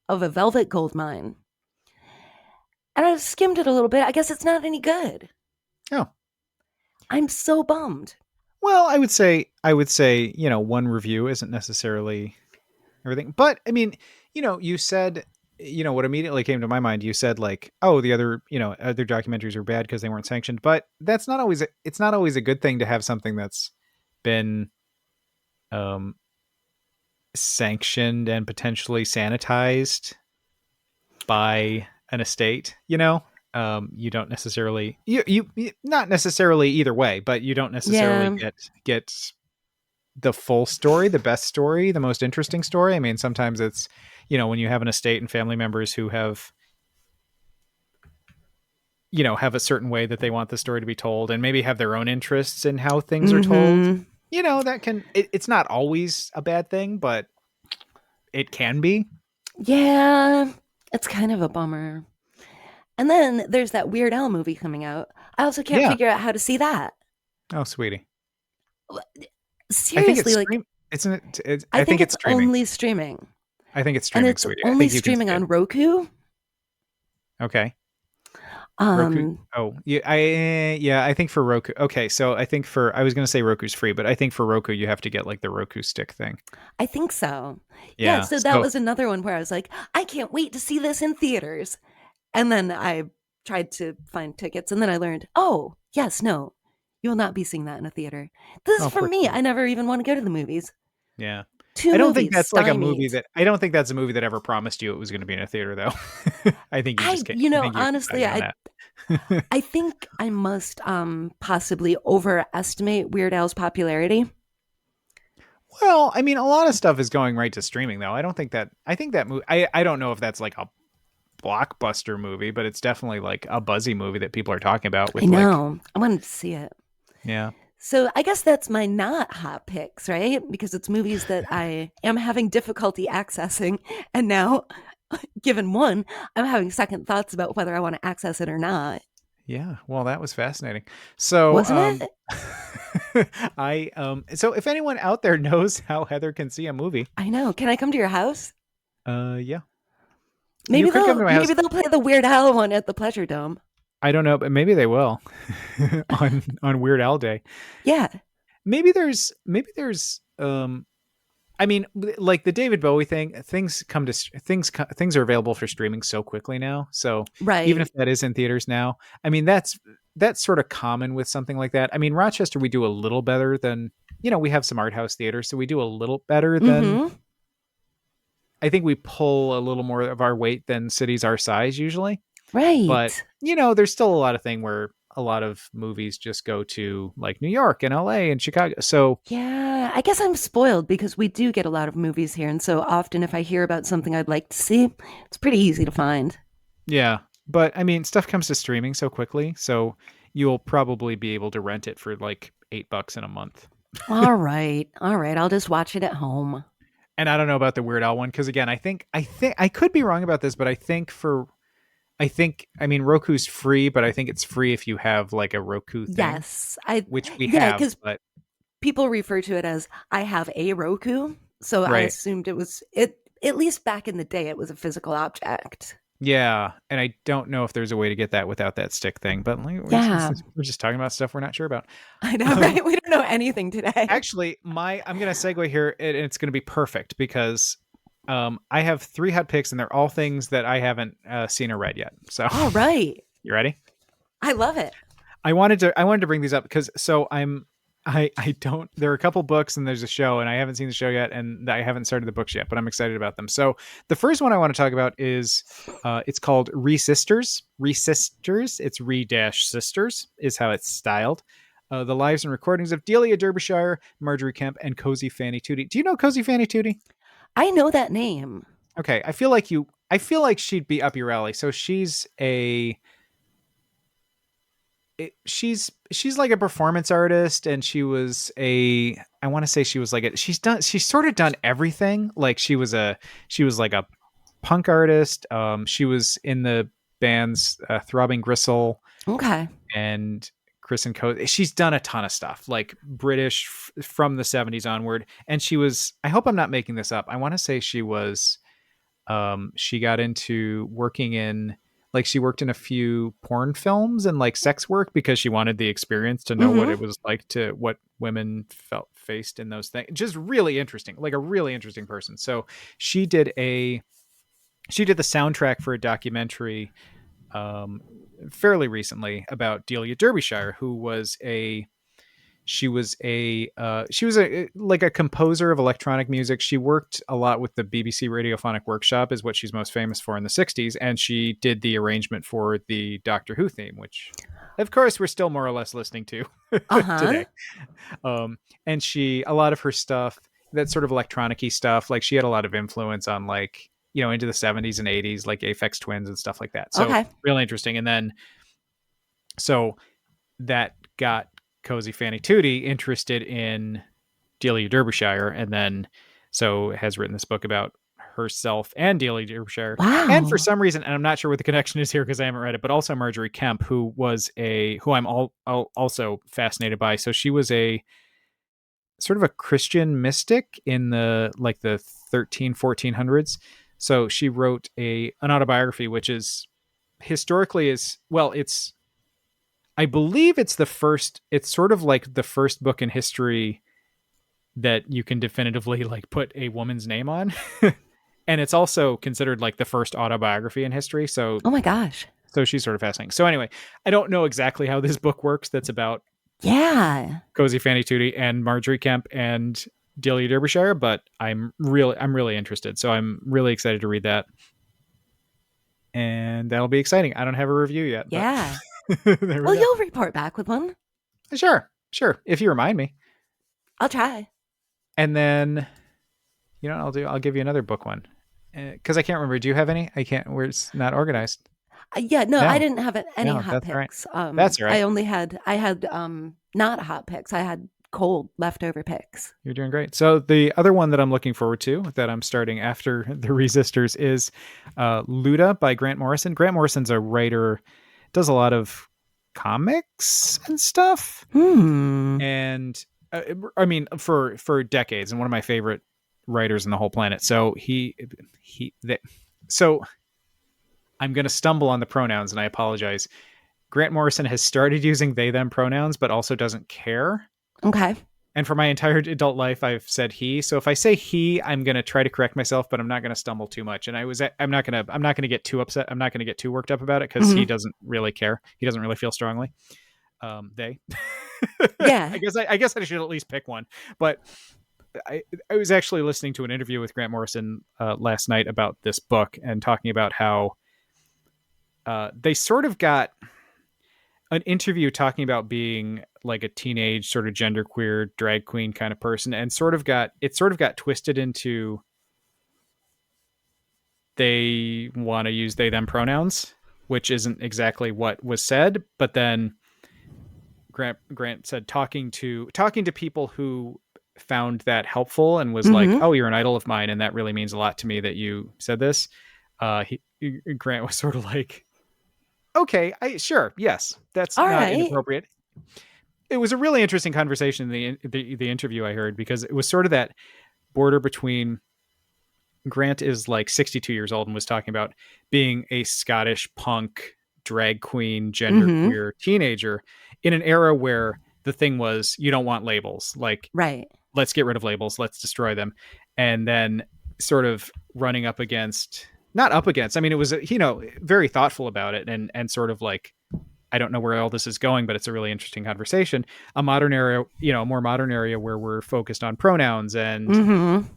of a velvet gold mine. And I skimmed it a little bit. I guess it's not any good. Oh. I'm so bummed. Well, I would say, one review isn't necessarily everything. But I mean, you said, what immediately came to my mind, you said like, oh, the other, other documentaries were bad because they weren't sanctioned. But that's not always, it's not always a good thing to have something that's been um, sanctioned and potentially sanitized by an estate, you don't necessarily, not necessarily either way, but you don't necessarily Yeah. get the full story, the best story, the most interesting story. I mean, sometimes it's, when you have an estate and family members who have, have a certain way that they want the story to be told and maybe have their own interests in how things are told, Mm-hmm. that can, it's not always a bad thing, but it can be. Yeah. It's kind of a bummer. And then there's that Weird Al movie coming out. I also can't Yeah. figure out how to see that. Oh, sweetie. I think it's Seriously, like, stream. Isn't it? I I think think it's it's streaming. only streaming. I think it's And streaming, it's sweetie. I only think you can streaming see it. on Roku. Okay. Roku. Um, Oh, yeah. I think for Roku. Okay, so I was gonna say Roku's free, but I think for Roku you have to get like the Roku stick thing. I think so. Yeah, Yeah. so that was another one where I was like, I can't wait to see this in theaters. And then I tried to find tickets, and then I learned, oh, yes, no, you will not be seeing that in a theater. This is Oh, for poor me. kid. I never even want to go to the movies. Yeah. Two I don't think movies that's like a movie stymied. that I don't think that's a movie that ever promised you it was going to be in a theater though. I think you just can't. I think you're Honestly, deciding on that. I think I must possibly overestimate Weird Al's popularity. Well, I mean, a lot of stuff is going right to streaming though. I don't think that. I think that movie. I don't know if that's like a blockbuster movie, but it's definitely like a buzzy movie that people are talking about I with like, know. I wanted to see it. yeah. So I guess that's my not hot picks, right? Because it's movies that I am having difficulty accessing. And now, given one, I'm having second thoughts about whether I want to access it or not. Yeah, well, that was fascinating. So, Wasn't it? so if anyone out there knows how Heather can see a movie, I know. Can I come to your house? yeah, you could come to my house. Maybe they'll play the Weird Al one at the Pleasure Dome. I don't know, but maybe they will on Weird Al Day. Yeah. Maybe there's I mean, like the David Bowie thing, things are available for streaming so quickly now. So Right. even if that is in theaters now, I mean that's sort of common with something like that. I mean, Rochester we do a little better than, we have some art house theaters, so we do a little better than, Mm-hmm. I think we pull a little more of our weight than cities our size usually. But, Right. there's still a lot of thing where a lot of movies just go to like New York and LA and Chicago. So Yeah, I guess I'm spoiled because we do get a lot of movies here. And so often, if I hear about something I'd like to see, it's pretty easy to find. yeah, but I mean, stuff comes to streaming so quickly, so you'll probably be able to rent it for like $8 in a month. All right. All right. I'll just watch it at home. And I don't know about the Weird Al one because again, I think I could be wrong about this, but I mean Roku's free, but I think it's free if you have like a Roku thing, Yes. which we Yeah, have. because But people refer to it as I have a Roku. So I right, assumed it, at least back in the day, it was a physical object. yeah, and I don't know if there's a way to get that without that stick thing. But like, Yeah. we're just talking about stuff we're not sure about. I know, right? We don't know anything today. Actually, I'm gonna segue here, and it's gonna be perfect because I have 3 hot picks, and they're all things that I haven't seen or read yet. So, All right. you ready? I love it. I wanted to bring these up because I don't. There are a couple books and there's a show, and I haven't seen the show yet, and I haven't started the books yet, but I'm excited about them. So the first one I want to talk about is it's called Re-Sisters. Re-Sisters. It's Re-Sisters is how it's styled. The lives and recordings of Delia Derbyshire, Marjorie Kemp, and Cozy Fanny Tootie. Do you know Cozy Fanny Tootie? I know that name. Okay, I feel like she'd be up your alley. So she's she's like a performance artist, and she was I want to say she was like she's sort of done everything. Like she was like a punk artist. She was in the bands Throbbing Gristle Okay. and Chris and Co. She's done a ton of stuff, like British from the 70s onward. And she was, I hope I'm not making this up, I want to say she was she got into working in Like she worked in a few porn films and like sex work because she wanted the experience to know what Mm-hmm. it was like to what women felt faced in those things. Just really interesting, like a really interesting person. So she did a she did the soundtrack for a documentary um, fairly recently about Delia Derbyshire, who was a she was a like a composer of electronic music. She worked a lot with the BBC Radiophonic Workshop, is what she's most famous for in the '60s, and she did the arrangement for the Doctor Who theme, which, of course, we're still more or less listening to Uh-huh. today. And she a lot of her stuff, that sort of electronic-y stuff, like she had a lot of influence on like into the '70s and '80s, like Aphex Twins and stuff like that. So Okay. really interesting. And then so that got Cozy Fanny Tootie interested in Delia Derbyshire, and then so has written this book about herself and Delia Derbyshire. And for Wow. some reason, and I'm not sure what the connection is here because I haven't read it, but also Marjorie Kemp, who I'm also fascinated by. So she was a sort of a Christian mystic in the 1400s. So she wrote an autobiography, which is historically is well, it's I believe it's sort of like the first book in history that you can definitively like put a woman's name on. And it's also considered like the first autobiography in history. So Oh my gosh. so she's sort of fascinating. So anyway, I don't know exactly how this book works that's about Yeah. Cozy Fanny Tootie and Marjorie Kemp and Delia Derbyshire, but I'm really interested. So I'm really excited to read that. And that'll be exciting. I don't have a review yet, but Yeah. there Well, we go. you'll report back with one. Sure. If you remind me. I'll try. And then, I'll give you another book one. Because I can't remember. Do you have any? I can't. Where it's not organized. Yeah, no, I No, didn't have any no, hot that's all right. picks. That's all right. I had not hot picks. I had cold leftover picks. You're doing great. So the other one that I'm looking forward to, that I'm starting after the Resistors, is Luda by Grant Morrison. Grant Morrison's a writer, does a lot of comics and stuff, and I mean for decades, and one of my favorite writers in the whole planet. So so I'm going to stumble on the pronouns, and I apologize. Grant Morrison has started using they them pronouns, but also doesn't care. Okay. And for my entire adult life, I've said he. So if I say he, I'm going to try to correct myself, but I'm not going to stumble too much. And I'm not going to get too upset. I'm not going to get too worked up about it because he doesn't really care. He doesn't really feel strongly. They, Yeah. I guess I should at least pick one, but I was actually listening to an interview with Grant Morrison last night about this book and talking about how they sort of got an interview talking about being like a teenage sort of genderqueer drag queen kind of person, and sort of got twisted into they want to use they them pronouns, which isn't exactly what was said. But then Grant said talking to people who found that helpful and was like, oh, you're an idol of mine and that really means a lot to me that you said this. Grant was sort of like, okay, sure, yes, that's All not right. inappropriate. It was a really interesting conversation in the interview I heard, because it was sort of that border between Grant is like 62 years old and was talking about being a Scottish punk drag queen genderqueer teenager in an era where the thing was you don't want labels, like Right. let's get rid of labels, let's destroy them. And then sort of running up against, not up against, I mean, it was, very thoughtful about it, and sort of like, I don't know where all this is going, but it's a really interesting conversation. A modern area, a more modern area where we're focused on pronouns and,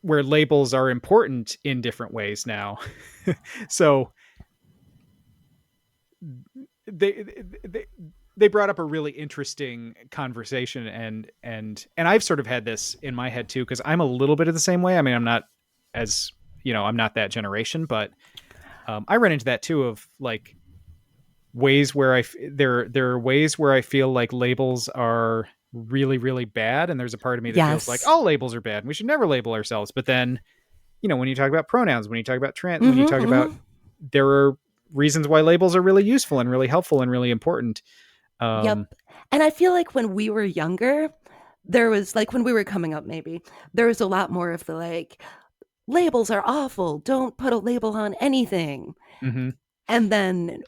where labels are important in different ways now. So they brought up a really interesting conversation, and I've sort of had this in my head too, because I'm a little bit of the same way. I mean, I'm not as, I'm not that generation, but I run into that too, of like ways where there are ways where I feel like labels are really, really bad, and there's a part of me that feels like all labels are bad and we should never label ourselves. But then, when you talk about pronouns, when you talk about trans, when you talk about, there are reasons why labels are really useful and really helpful and really important. Yep. And I feel like when we were younger, there was like, when we were coming up, maybe there was a lot more of the like, labels are awful. Don't put a label on anything. Mm-hmm. And then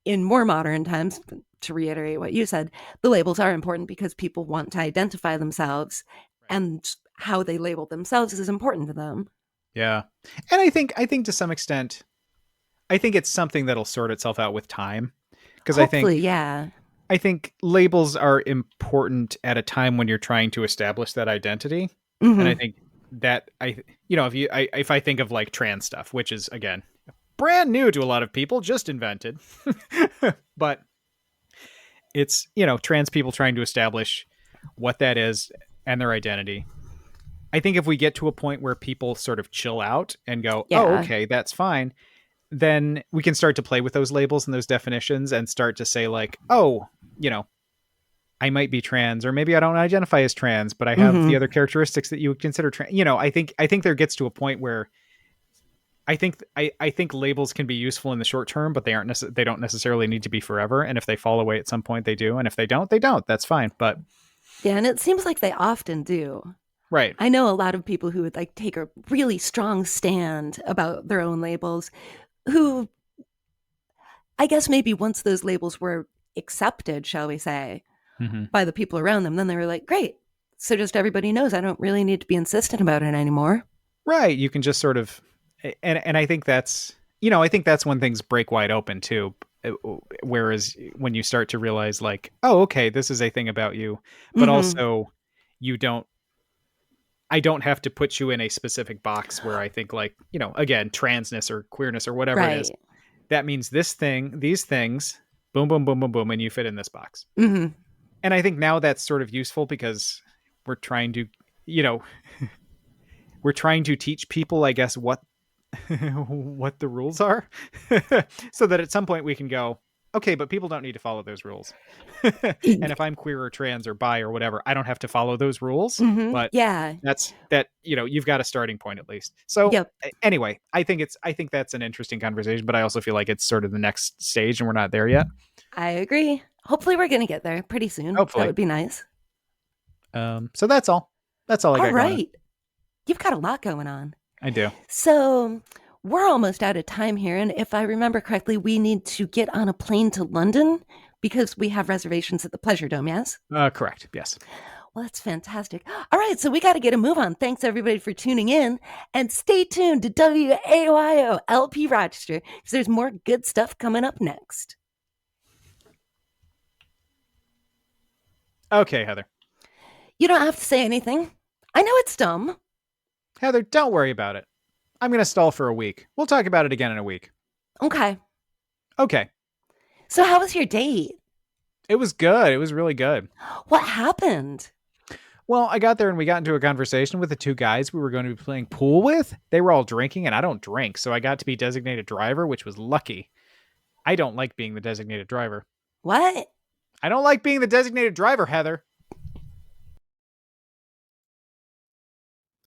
in more modern times, to reiterate what you said, the labels are important because people want to identify themselves, and how they label themselves is important to them. Yeah. And I think to some extent, I think it's something that'll sort itself out with time. Because Hopefully, yeah. I think labels are important at a time when you're trying to establish that identity. And I Mm-hmm. think that if I think of like trans stuff, which is again brand new to a lot of people, just invented, but it's, trans people trying to establish what that is and their identity. I think if we get to a point where people sort of chill out and go, oh, Yeah. okay, that's fine, then we can start to play with those labels and those definitions and start to say, like, oh, I might be trans, or maybe I don't identify as trans, but I have the Mm-hmm. other characteristics that you would consider trans. I think there gets to a point where I think labels can be useful in the short term, but they don't necessarily need to be forever. And if they fall away at some point, they do. And if they don't, they don't. That's fine. But Yeah, and it seems like they often do. right. I know a lot of people who would like take a really strong stand about their own labels, who I guess maybe once those labels were accepted, shall we say, Mm-hmm. by the people around them, then they were like, great. So just everybody knows I don't really need to be insistent about it anymore. Right. You can just sort of, and I think that's when things break wide open too. Whereas when you start to realize, like, oh, okay, this is a thing about you, but Mm-hmm. also you don't, I don't have to put you in a specific box where I think, like, again, transness or queerness or whatever it is. Right. That means this thing, these things, boom, boom, boom, boom, boom, and you fit in this box. Mm-hmm. And I think now that's sort of useful because we're trying to, you know, we're trying to teach people, I guess, what what the rules are, so that at some point we can go, okay, but people don't need to follow those rules. And if I'm queer or trans or bi or whatever, I don't have to follow those rules. Mm-hmm. But Yeah. you've got a starting point at least. So Yep. anyway, I think that's an interesting conversation, but I also feel like it's sort of the next stage and we're not there yet. I agree. Hopefully, we're going to get there pretty soon. That Hopefully. would be nice. So that's all I All got going on. right. You've got a lot going on. I do. So, we're almost out of time here. And if I remember correctly, we need to get on a plane to London because we have reservations at the Pleasure Dome, yes? Correct. Yes. Well, that's fantastic. All right, so we got to get a move on. Thanks, everybody, for tuning in. And stay tuned to WAYO LP Rochester because there's more good stuff coming up next. Okay, Heather. You don't have to say anything. I know it's dumb. Heather, don't worry about it. I'm going to stall for a week. We'll talk about it again in a week. Okay. Okay. So, how was your date? It was good. It was really good. What happened? Well, I got there and we got into a conversation with the two guys we were going to be playing pool with. They were all drinking and I don't drink, so I got to be designated driver, which was lucky. I don't like being the designated driver. What? I don't like being the designated driver, Heather.